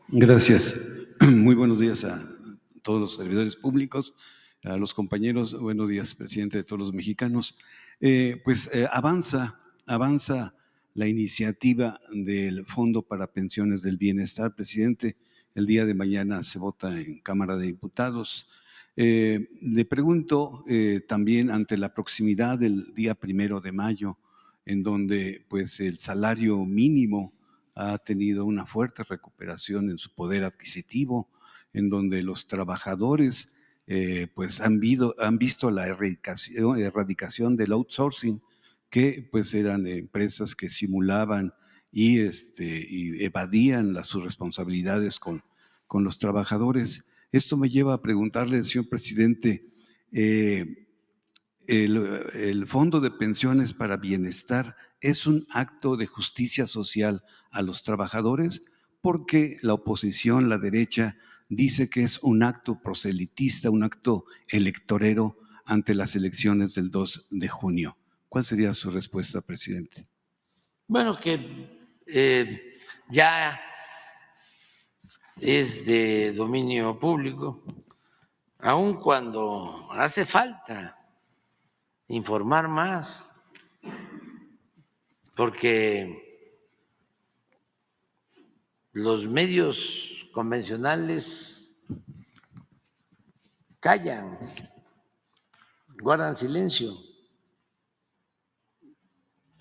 Gracias. Muy buenos días a todos los servidores públicos, a los compañeros. Buenos días, presidente de todos los mexicanos. Avanza la iniciativa del Fondo para Pensiones del Bienestar, presidente. El día de mañana se vota en Cámara de Diputados. Le pregunto también ante la proximidad del día 1 de mayo, en donde pues el salario mínimo ha tenido una fuerte recuperación en su poder adquisitivo, en donde los trabajadores pues han visto la erradicación del outsourcing, que pues eran empresas que simulaban y evadían sus responsabilidades con los trabajadores. Esto me lleva a preguntarle, señor presidente, eh, el Fondo de Pensiones para Bienestar es un acto de justicia social a los trabajadores, porque la oposición, la derecha, dice que es un acto proselitista, un acto electorero ante las elecciones del 2 de junio. ¿Cuál sería su respuesta, presidente? Bueno, que ya es de dominio público, aun cuando hace falta informar más, porque los medios convencionales callan, guardan silencio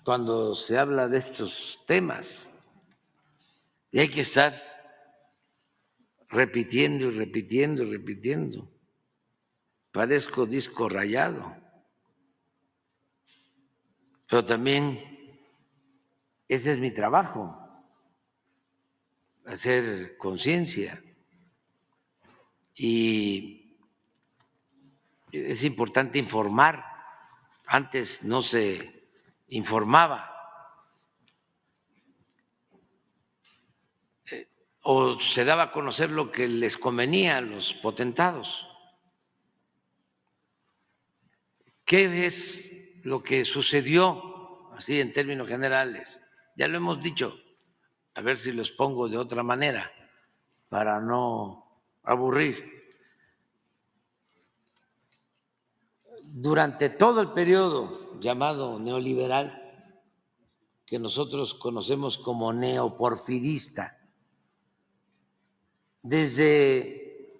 cuando se habla de estos temas, y hay que estar repitiendo y repitiendo y repitiendo. Parezco disco rayado, pero también ese es mi trabajo, hacer conciencia, y es importante informar. Antes no se informaba o se daba a conocer lo que les convenía a los potentados. ¿Qué es lo que sucedió, así en términos generales? Ya lo hemos dicho, a ver si los pongo de otra manera para no aburrir. Durante todo el periodo llamado neoliberal, que nosotros conocemos como neoporfirista, desde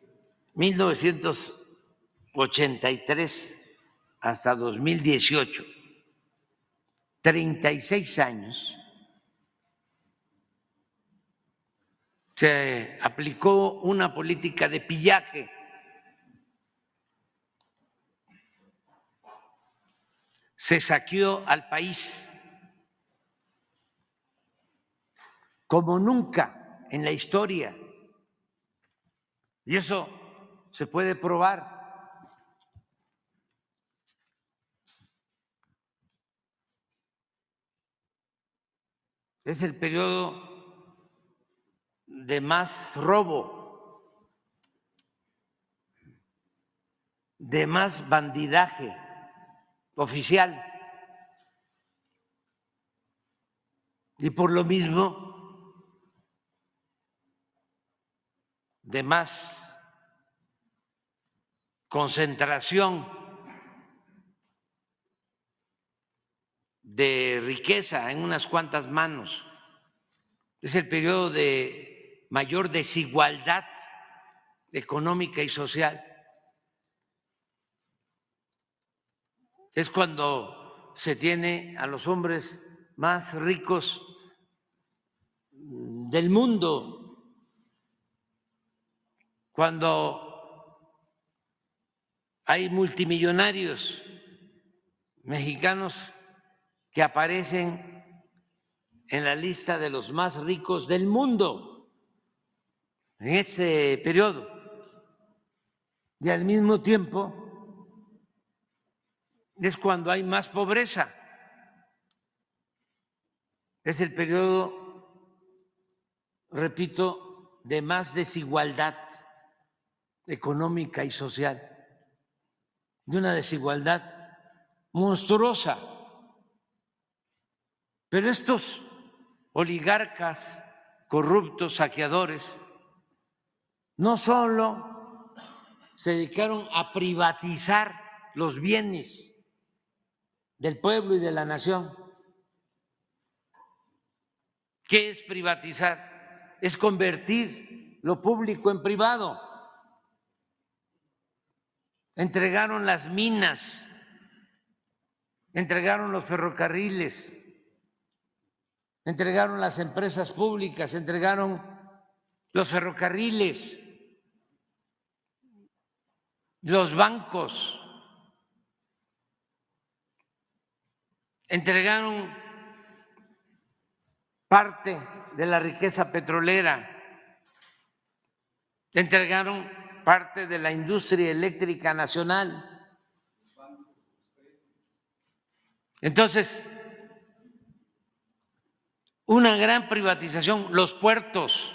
1983 hasta 2018, 36 años, se aplicó una política de pillaje. Se saqueó al país como nunca en la historia. Y eso se puede probar. Es el periodo de más robo, de más bandidaje oficial. Y por lo mismo, de más concentración de riqueza en unas cuantas manos. Es el periodo de mayor desigualdad económica y social. Es cuando se tiene a los hombres más ricos del mundo, cuando hay multimillonarios mexicanos que aparecen en la lista de los más ricos del mundo en ese periodo. Y al mismo tiempo es cuando hay más pobreza. Es el periodo, repito, de más desigualdad económica y social, de una desigualdad monstruosa. Pero estos oligarcas corruptos, saqueadores, no solo se dedicaron a privatizar los bienes del pueblo y de la nación. ¿Qué es privatizar? Es convertir lo público en privado. Entregaron las minas, entregaron los ferrocarriles, entregaron las empresas públicas, entregaron los ferrocarriles, los bancos, entregaron parte de la riqueza petrolera, entregaron parte de la industria eléctrica nacional. Entonces, una gran privatización, los puertos,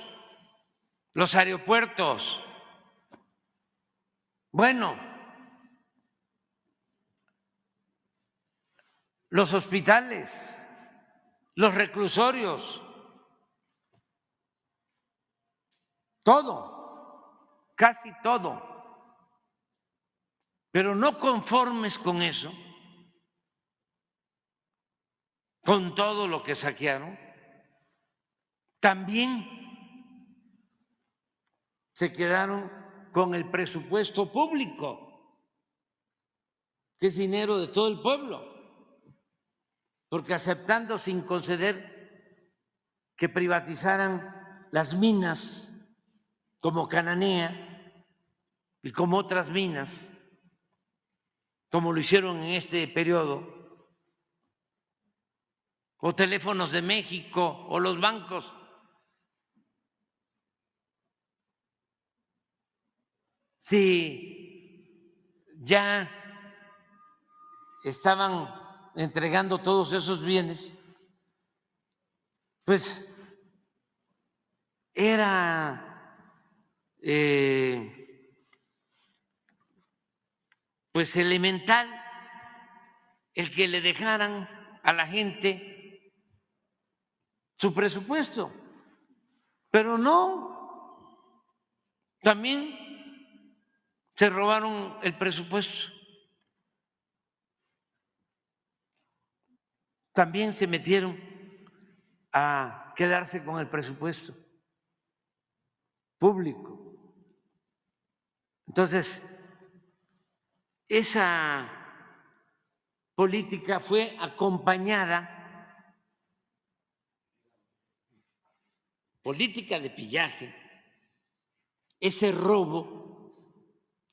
los aeropuertos. Bueno, los hospitales, los reclusorios, todo, casi todo. Pero no conformes con eso, con todo lo que saquearon, también se quedaron con el presupuesto público, que es dinero de todo el pueblo, porque aceptando sin conceder que privatizaran las minas como Cananea y como otras minas, como lo hicieron en este periodo, o Teléfonos de México o los bancos. Si ya estaban entregando todos esos bienes, pues era pues elemental el que le dejaran a la gente su presupuesto, pero no, también se robaron el presupuesto, también se metieron a quedarse con el presupuesto público. Entonces, esa política fue acompañada, política de pillaje, ese robo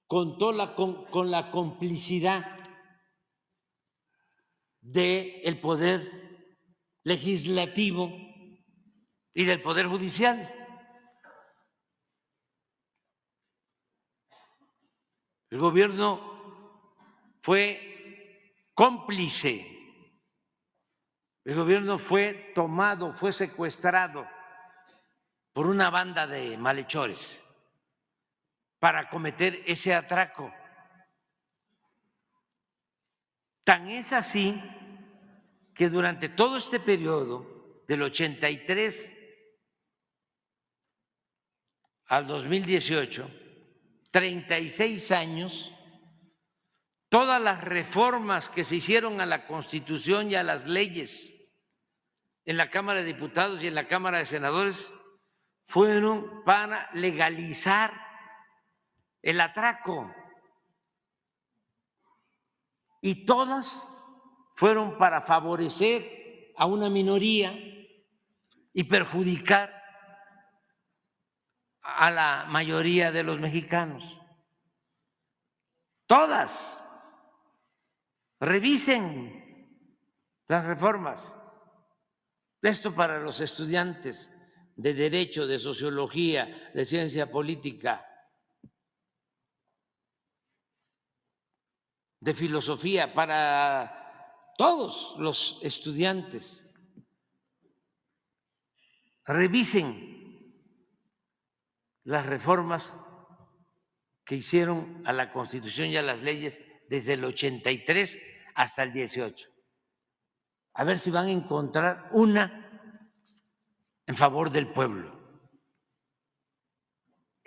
contó con la complicidad del poder legislativo y del poder judicial. El gobierno fue cómplice, el gobierno fue tomado, fue secuestrado por una banda de malhechores para cometer ese atraco. Tan es así que durante todo este periodo, del 83 al 2018, 36 años, todas las reformas que se hicieron a la Constitución y a las leyes en la Cámara de Diputados y en la Cámara de Senadores fueron para legalizar el atraco, y todas fueron para favorecer a una minoría y perjudicar a la mayoría de los mexicanos. Todas. Revisen las reformas. Esto para los estudiantes de Derecho, de Sociología, de Ciencia Política, de Filosofía, para todos los estudiantes. Revisen las reformas que hicieron a la Constitución y a las leyes desde el 83 hasta el 18. A ver si van a encontrar una en favor del pueblo.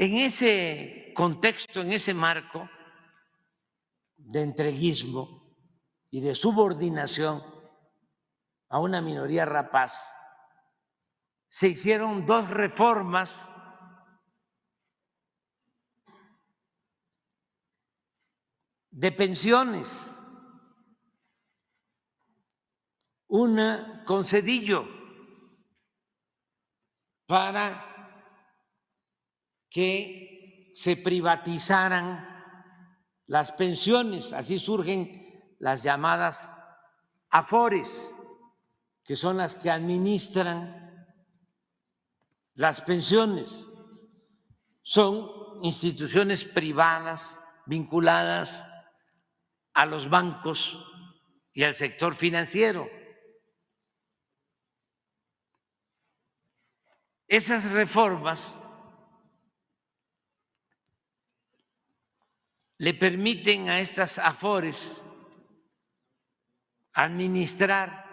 En ese contexto, en ese marco de entreguismo y de subordinación a una minoría rapaz, se hicieron dos reformas de pensiones, una con Zedillo para que se privatizaran las pensiones, así surgen las llamadas AFORES, que son las que administran las pensiones. Son instituciones privadas vinculadas a los bancos y al sector financiero. Esas reformas le permiten a estas AFORES administrar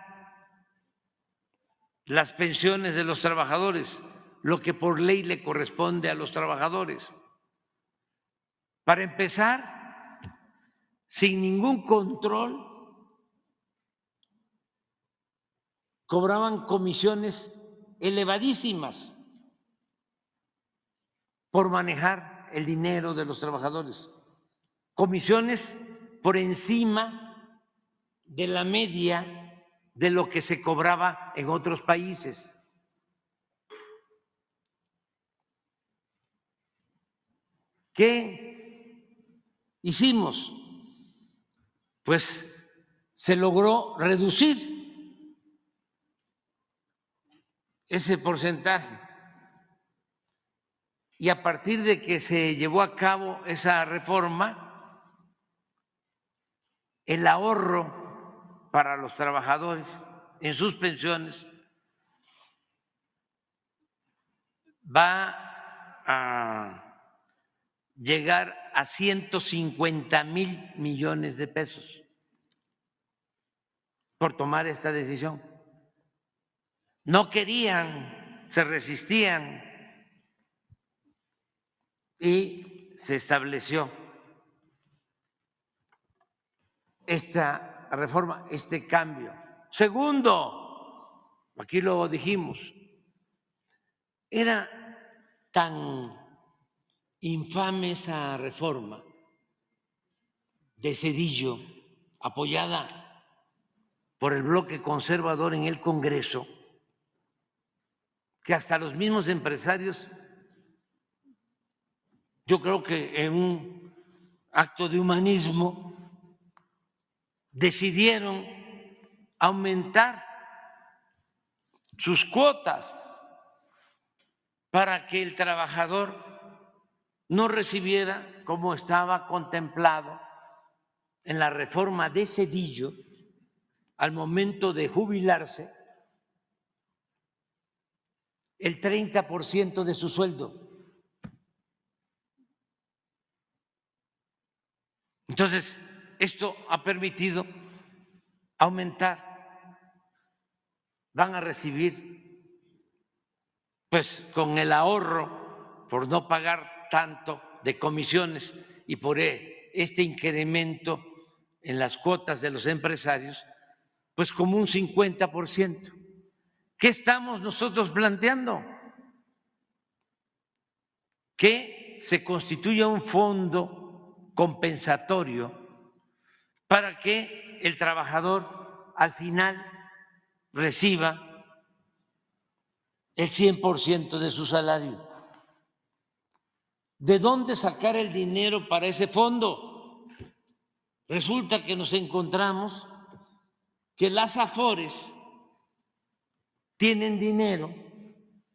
las pensiones de los trabajadores, lo que por ley le corresponde a los trabajadores. Para empezar, sin ningún control, cobraban comisiones elevadísimas por manejar el dinero de los trabajadores, comisiones por encima de la media de lo que se cobraba en otros países. ¿Qué hicimos? Pues se logró reducir ese porcentaje. Y a partir de que se llevó a cabo esa reforma, el ahorro para los trabajadores en sus pensiones va a llegar a 150,000 millones de pesos por tomar esta decisión. No querían, se resistían y se estableció esta reforma, este cambio. Segundo, aquí lo dijimos, era tan infame esa reforma de Zedillo, apoyada por el bloque conservador en el Congreso, que hasta los mismos empresarios, yo creo que en un acto de humanismo, decidieron aumentar sus cuotas para que el trabajador no recibiera, como estaba contemplado en la reforma de Zedillo, al momento de jubilarse, el 30% de su sueldo. Entonces, esto ha permitido aumentar, van a recibir, pues con el ahorro por no pagar tanto de comisiones y por este incremento en las cuotas de los empresarios, pues como un 50%. ¿Qué estamos nosotros planteando? Que se constituya un fondo compensatorio para que el trabajador al final reciba el 100% de su salario. ¿De dónde sacar el dinero para ese fondo? Resulta que nos encontramos que las AFORES tienen dinero,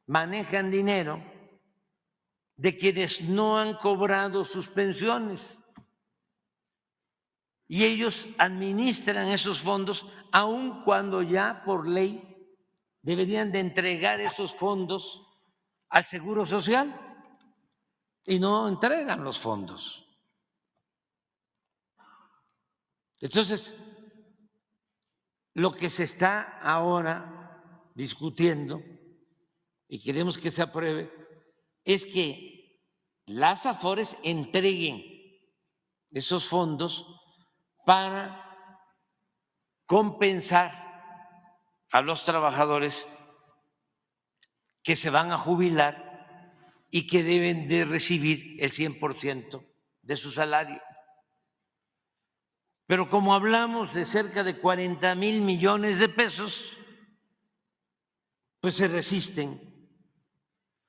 manejan dinero de quienes no han cobrado sus pensiones. Y ellos administran esos fondos aun cuando ya por ley deberían de entregar esos fondos al Seguro Social y no entregan los fondos. Entonces, lo que se está ahora discutiendo y queremos que se apruebe es que las AFORES entreguen esos fondos para compensar a los trabajadores que se van a jubilar y que deben de recibir el 100% de su salario. Pero como hablamos de cerca de 40,000 millones de pesos, pues se resisten.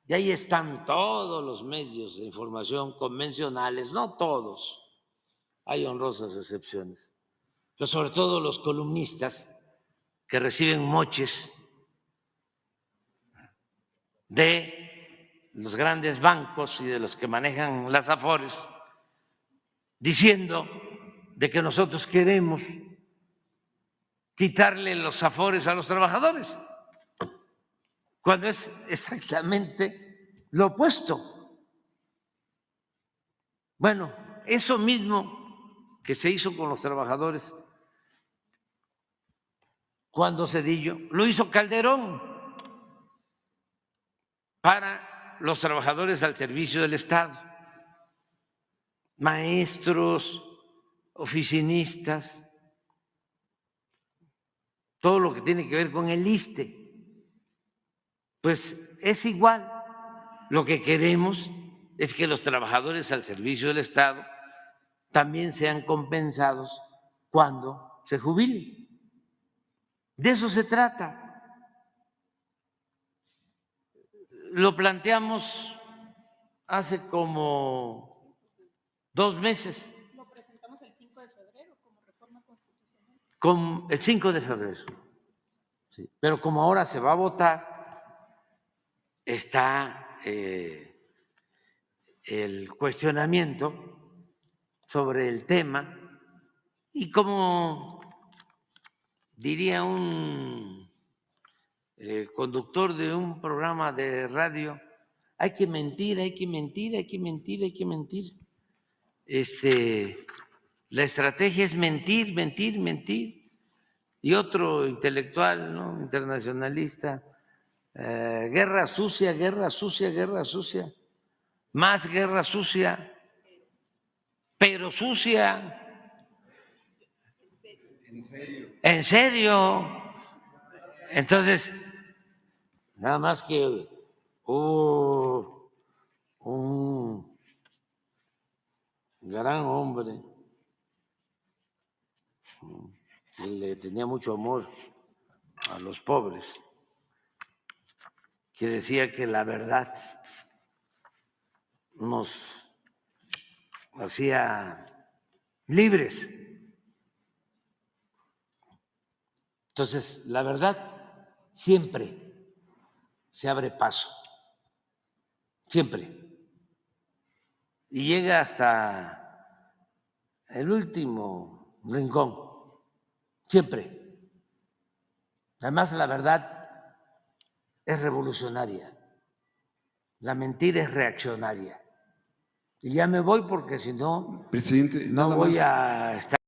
Y ahí están todos los medios de información convencionales, no todos, hay honrosas excepciones, pero sobre todo los columnistas que reciben moches de los grandes bancos y de los que manejan las AFORES, diciendo de que nosotros queremos quitarle los AFORES a los trabajadores, cuando es exactamente lo opuesto. Bueno, eso mismo que se hizo con los trabajadores cuando Zedillo, lo hizo Calderón para los trabajadores al servicio del Estado, maestros, oficinistas, todo lo que tiene que ver con el ISSSTE. Pues es igual. Lo que queremos es que los trabajadores al servicio del Estado también sean compensados cuando se jubilen. De eso se trata. Lo planteamos hace como 2 meses. Lo presentamos el 5 de febrero como reforma constitucional. Con el 5 de febrero. Sí. Pero como ahora se va a votar, está el cuestionamiento sobre el tema y como diría un conductor de un programa de radio, hay que mentir, hay que mentir, hay que mentir, hay que mentir. La estrategia es mentir, mentir, mentir. Y otro intelectual, ¿no?, internacionalista, guerra sucia, guerra sucia, guerra sucia, más guerra sucia, pero sucia. ¿En serio? ¿En serio? Entonces, nada más que hubo un gran hombre que le tenía mucho amor a los pobres, que decía que la verdad nos hacía libres. Entonces, la verdad siempre se abre paso, siempre. Y llega hasta el último rincón, siempre. Además, la verdad es revolucionaria, la mentira es reaccionaria. Y ya me voy porque si no, Presidente, no nada voy más. a estar.